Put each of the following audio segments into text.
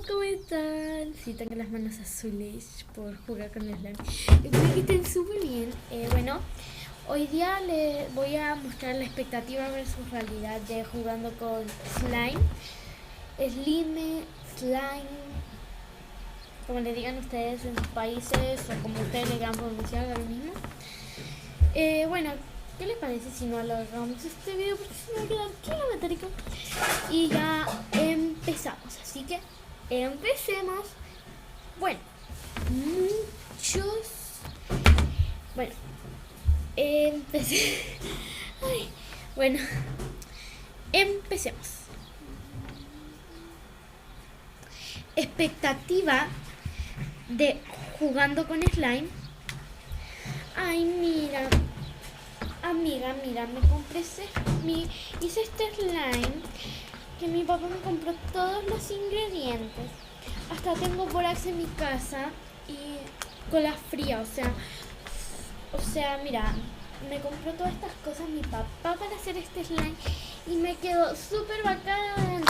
¿cómo están? Sí, tengo las manos azules por jugar con el slime. Espero que estén súper bien. Bueno, hoy día les voy a mostrar la expectativa versus realidad de jugando con slime. Slime, como le digan ustedes en sus países o como ustedes le digan pronunciar lo mismo. Bueno, ¿qué les parece si no alargamos este video? Porque se me va a quedar kilométrico. Y ya empezamos, así que empecemos. Bueno, Bueno, empecé. Ay, bueno, empecemos. Expectativa de jugando con slime. Ay, mira. Amiga, mira, hice este slime que mi papá me compró todos los ingredientes. Hasta tengo borax en mi casa y cola fría, o sea, mira, me compró todas estas cosas mi papá para hacer este slime y me quedó súper bacán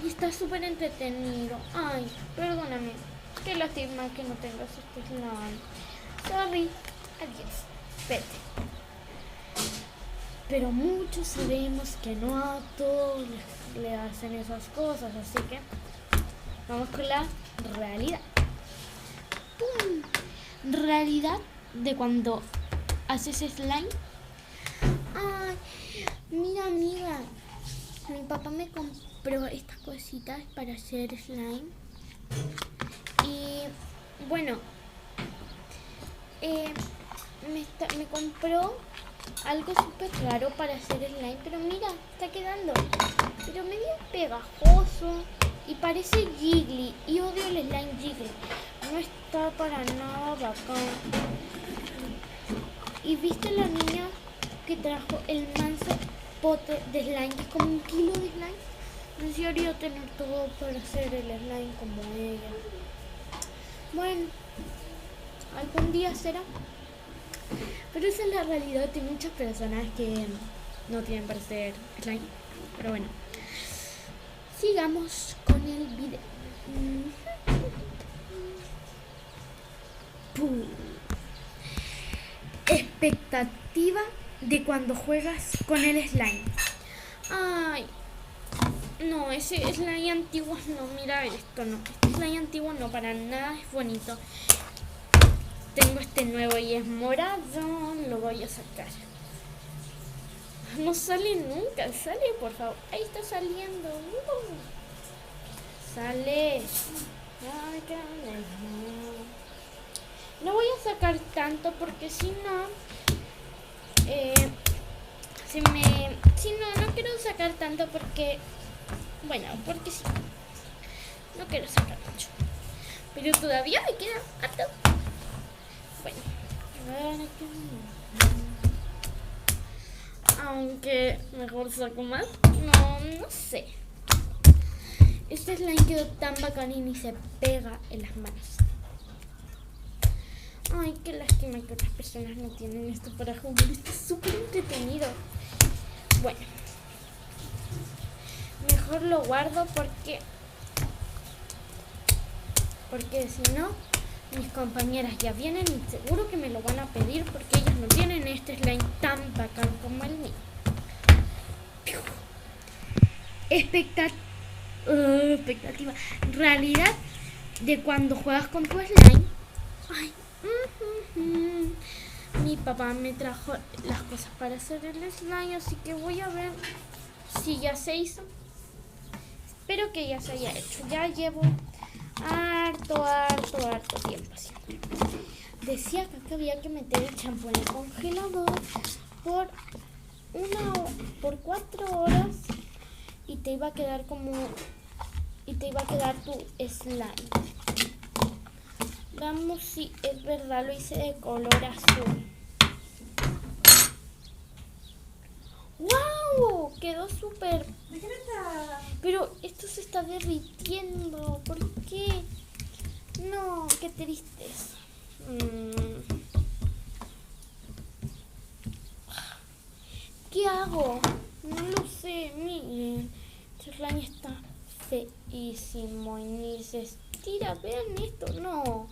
y está súper entretenido. Ay, perdóname, qué lástima que no tengas este slime. Sorry, adiós, vete. Pero muchos sabemos que no a todos le hacen esas cosas, así que vamos con la realidad. ¡Pum! Realidad de cuando haces slime. Ay, mira amiga, mi papá me compró estas cositas para hacer slime. Y bueno, me compró algo súper raro para hacer slime, pero mira, está quedando pero medio pegajoso y parece jiggly y odio el slime jiggly, no está para nada bacán. Y viste la niña que trajo el manso pote de slime, que es como 1 kilo de slime. Desearía tener todo para hacer el slime como ella. Bueno, algún día será. Pero esa es la realidad de muchas personas que no tienen para hacer slime. Pero bueno, sigamos con el video. ¡Pum! Expectativa de cuando juegas con el slime. Ay, no, ese slime antiguo no, mira esto, no. Este slime antiguo no, para nada es bonito. Tengo este nuevo y es morado, lo voy a sacar. No sale nunca, sale por favor. Ahí está saliendo. Sale. No voy a sacar tanto porque si no, no quiero sacar tanto porque, bueno, porque sí. No quiero sacar mucho. Pero todavía me queda harto. Bueno, aunque mejor saco más. No sé. Este slime quedó tan bacán y ni se pega en las manos. Ay, qué lástima que otras personas no tienen esto para jugar. Está súper entretenido. Bueno, mejor lo guardo porque si no, mis compañeras ya vienen y seguro que me lo van a pedir porque ellas no tienen este slime tan bacán como el mío. Expectativa. Realidad de cuando juegas con tu slime. Ay, mi papá me trajo las cosas para hacer el slime, así que voy a ver si ya se hizo. Espero que ya se haya hecho. Ya llevo harto tiempo haciendo. Decía que había que meter el champú en el congelador por 4 horas y te iba a quedar tu slime. Veamos si es verdad, lo hice de color azul. ¡Wow! Quedó súper. Pero esto se está derritiendo. ¿Por qué? No, qué tristeza. ¿Qué hago? No lo sé, miren. Este slime está rapidísimo y ni se estira. Vean esto, no.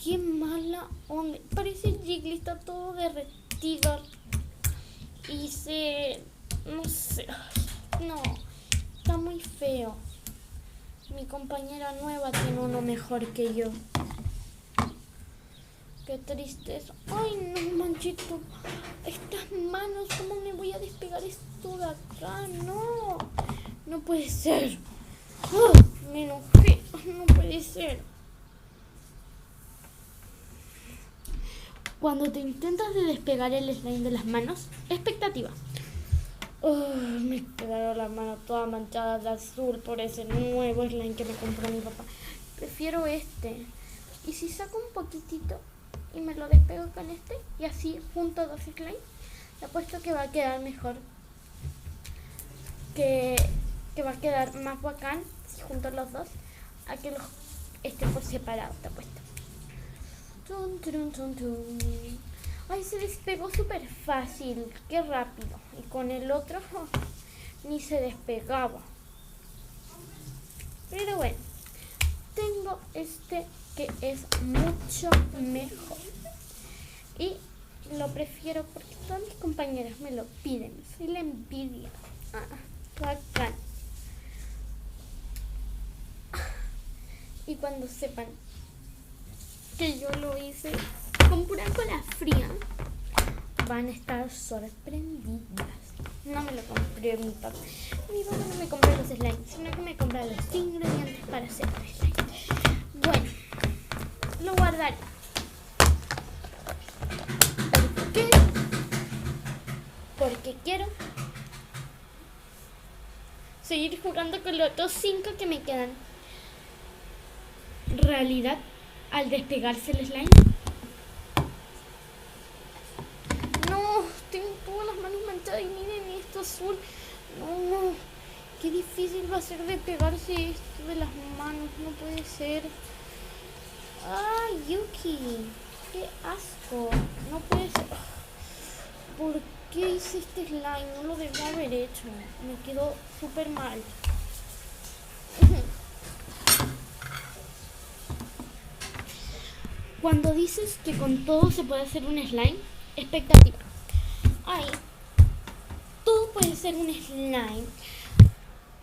Qué mala onda. Parece Jiggly, está todo derretido. Y no sé. No, está muy feo. Mi compañera nueva tiene uno mejor que yo. Qué tristeza. Ay, no, Manchito. Estas manos, ¿cómo me voy a despegar esto de acá? No, no puede ser. Me enojé. No puede ser. Cuando te intentas de despegar el slime de las manos, expectativa. Me quedaron las manos todas manchadas de azul por ese nuevo slime que me compró mi papá. Prefiero este. Y si saco un poquitito y me lo despego con este y así junto dos slime, te apuesto que va a quedar mejor. Que va a quedar más bacán si junto los dos a que los esté por separado, te apuesto. Ay, se despegó súper fácil, qué rápido. Y con el otro ni se despegaba. Pero bueno, tengo este que es mucho mejor. Y lo prefiero porque todas mis compañeras me lo piden. Soy la envidia. Bacán. Y cuando sepan que yo lo hice con pura cola fría, van a estar sorprendidas. No me lo compré mi papá. Mi papá no me compró los slimes, sino que me compró los ingredientes para hacer el slime. Bueno, lo guardaré. ¿Por qué? Porque quiero seguir jugando con los otros 5 que me quedan. Realidad, al despegarse el slime, no, tengo todas las manos manchadas y miren esto azul. No, qué difícil va a ser despegarse esto de las manos, no puede ser. Ay, Yuki, qué asco, no puede ser. ¿Por qué hice este slime? No lo debo haber hecho, me quedó súper mal. Cuando dices que con todo se puede hacer un slime, expectativa. Ay, todo puede ser un slime.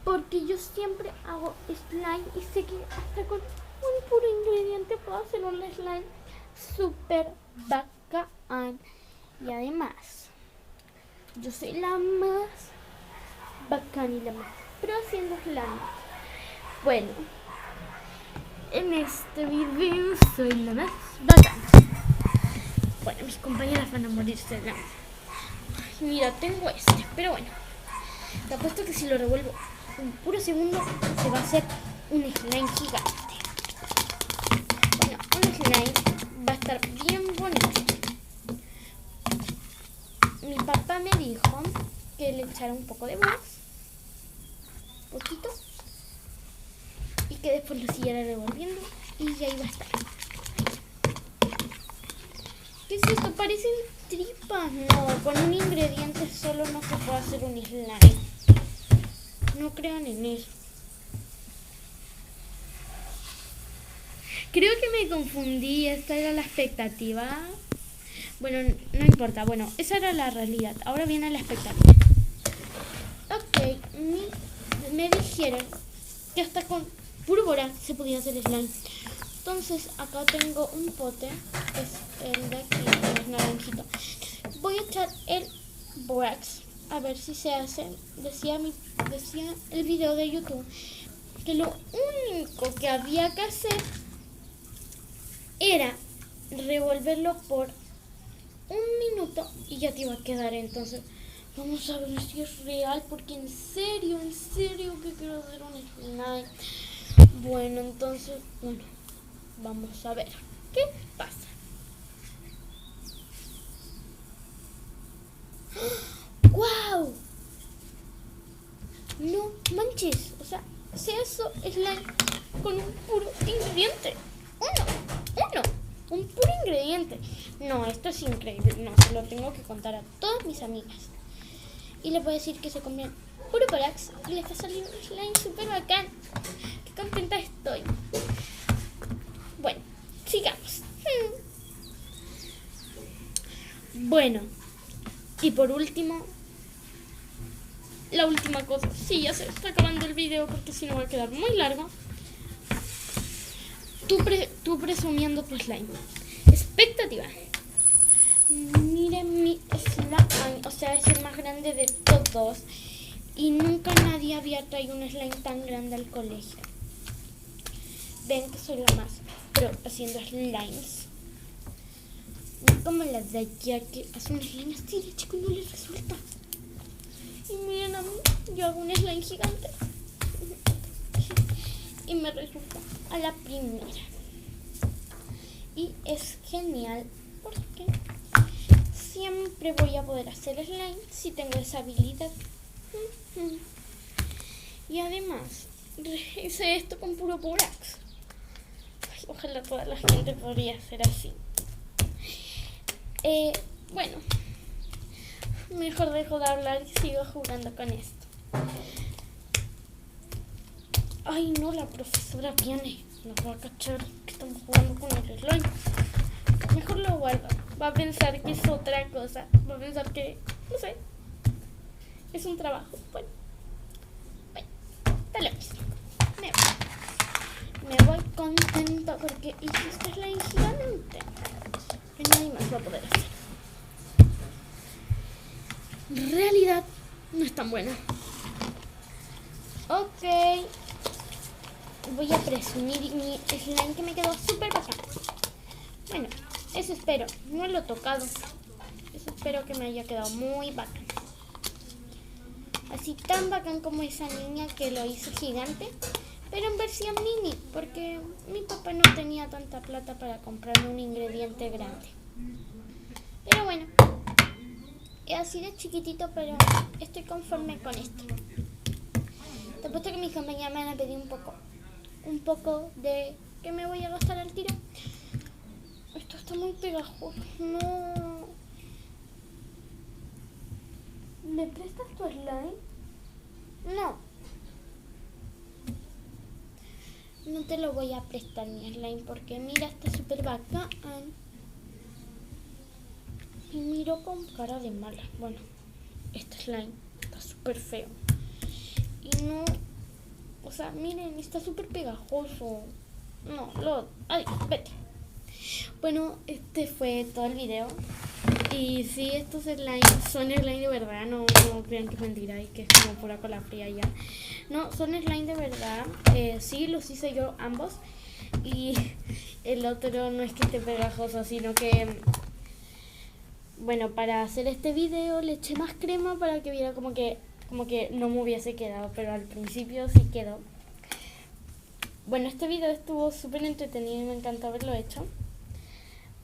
Porque yo siempre hago slime y sé que hasta con un puro ingrediente puedo hacer un slime súper bacán. Y además, yo soy la más bacán y la más pro haciendo slime. Bueno, en este video soy la más bacán. Bueno, mis compañeras van a morirse de hambre. Mira, tengo este, pero bueno, te apuesto que si lo revuelvo un puro segundo se va a hacer un slime gigante. Bueno, un slime va a estar bien bonito. Mi papá me dijo que le echara un poco de box, poquito, y que después lo siguiera revolviendo y ya iba a estar. ¿Qué es esto? Parecen tripas. No, con un ingrediente solo no se puede hacer un slime. No crean en eso. Creo que me confundí. Esta era la expectativa. Bueno, no importa. Bueno, esa era la realidad. Ahora viene la expectativa. Ok, me dijeron que hasta con puro borax se podía hacer slime. Entonces acá tengo un pote, que es el de aquí, que es naranjito. Voy a echar el borax a ver si se hace. Decía el video de YouTube que lo único que había que hacer era revolverlo por un minuto y ya te iba a quedar. Entonces vamos a ver si es real, porque en serio que quiero hacer un slime. Bueno, entonces, vamos a ver qué pasa. ¡Wow! No manches, o sea, se hizo slime con un puro ingrediente. Un puro ingrediente. No, esto es increíble. No, se lo tengo que contar a todas mis amigas. Y les voy a decir que se comieron puro Porax y le está saliendo un slime súper bacán. Qué contenta estoy. Bueno, sigamos. Bueno, y por último, la última cosa. Sí, ya se está acabando el video porque si no va a quedar muy largo. Tú presumiendo tu slime. Expectativa. Miren mi slime, o sea, es el más grande de todos. Y nunca nadie había traído un slime tan grande al colegio. Ven que soy la más pro haciendo slimes. No como la de aquí que hace un slime así de chico y no le resulta. Y miren a mí, yo hago un slime gigante. Y me resulta a la primera. Y es genial porque siempre voy a poder hacer slime si tengo esa habilidad. Y además, hice esto con puro Porax. Ojalá toda la gente podría hacer así. Bueno, mejor dejo de hablar y sigo jugando con esto. Ay no, la profesora viene. Nos va a cachar que estamos jugando con el slime. Mejor lo guardo. Va a pensar que es otra cosa. Va a pensar que, no sé, es un trabajo. Bueno, dale mismo. Me voy contenta porque hice este slime gigante que nadie más va a poder hacer. En realidad no es tan buena. Ok, voy a presumir mi slime que me quedó súper bacán. Bueno, eso espero. No lo he tocado. Eso espero que me haya quedado muy bacán. Así tan bacán como esa niña que lo hizo gigante, pero en versión mini, porque mi papá no tenía tanta plata para comprarme un ingrediente grande. Pero bueno, es así de chiquitito, pero estoy conforme con esto. Te apuesto que mis compañeras me van a pedir un poco de que me voy a gastar al tiro. Esto está muy pegajoso. No. ¿Me prestas tu slime? No. No te lo voy a prestar mi slime porque mira, está súper bacán. Y miro con cara de mala. Bueno, este slime está súper feo. Y no, o sea, miren, está súper pegajoso. No, adiós, vete. Bueno, este fue todo el video. Y sí, estos slimes son slime de verdad, no crean que es mentira y que es como pura cola fría ya. No, son slime de verdad. Sí, los hice yo ambos. Y el otro no es que esté pegajoso, sino que, bueno, para hacer este video le eché más crema para que viera como que no me hubiese quedado, pero al principio sí quedó. Bueno, este video estuvo súper entretenido y me encantó haberlo hecho,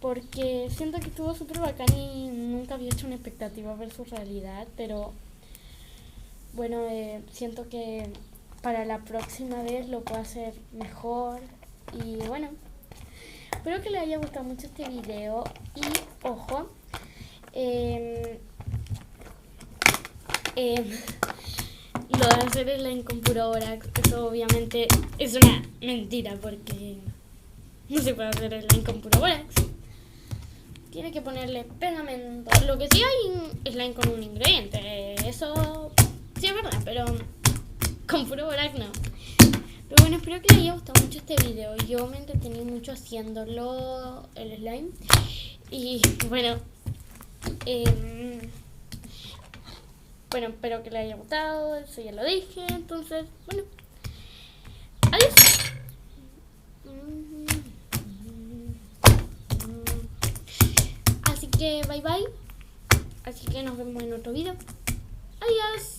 porque siento que estuvo súper bacán y nunca había hecho una expectativa versus realidad, pero bueno, siento que para la próxima vez lo puedo hacer mejor. Y bueno, espero que les haya gustado mucho este video y ojo, lo de hacer slime con puro Porax, eso obviamente es una mentira porque no se puede hacer slime con puro Porax. Tiene que ponerle pegamento. Lo que sí hay slime con un ingrediente, eso sí es verdad, pero con puro Porax no. Pero bueno, espero que les haya gustado mucho este video. Yo me entretení mucho haciéndolo, el slime. Y bueno, bueno, espero que les haya gustado, eso ya lo dije. Entonces, bueno, adiós. Así que bye bye. Así que nos vemos en otro video. Adiós.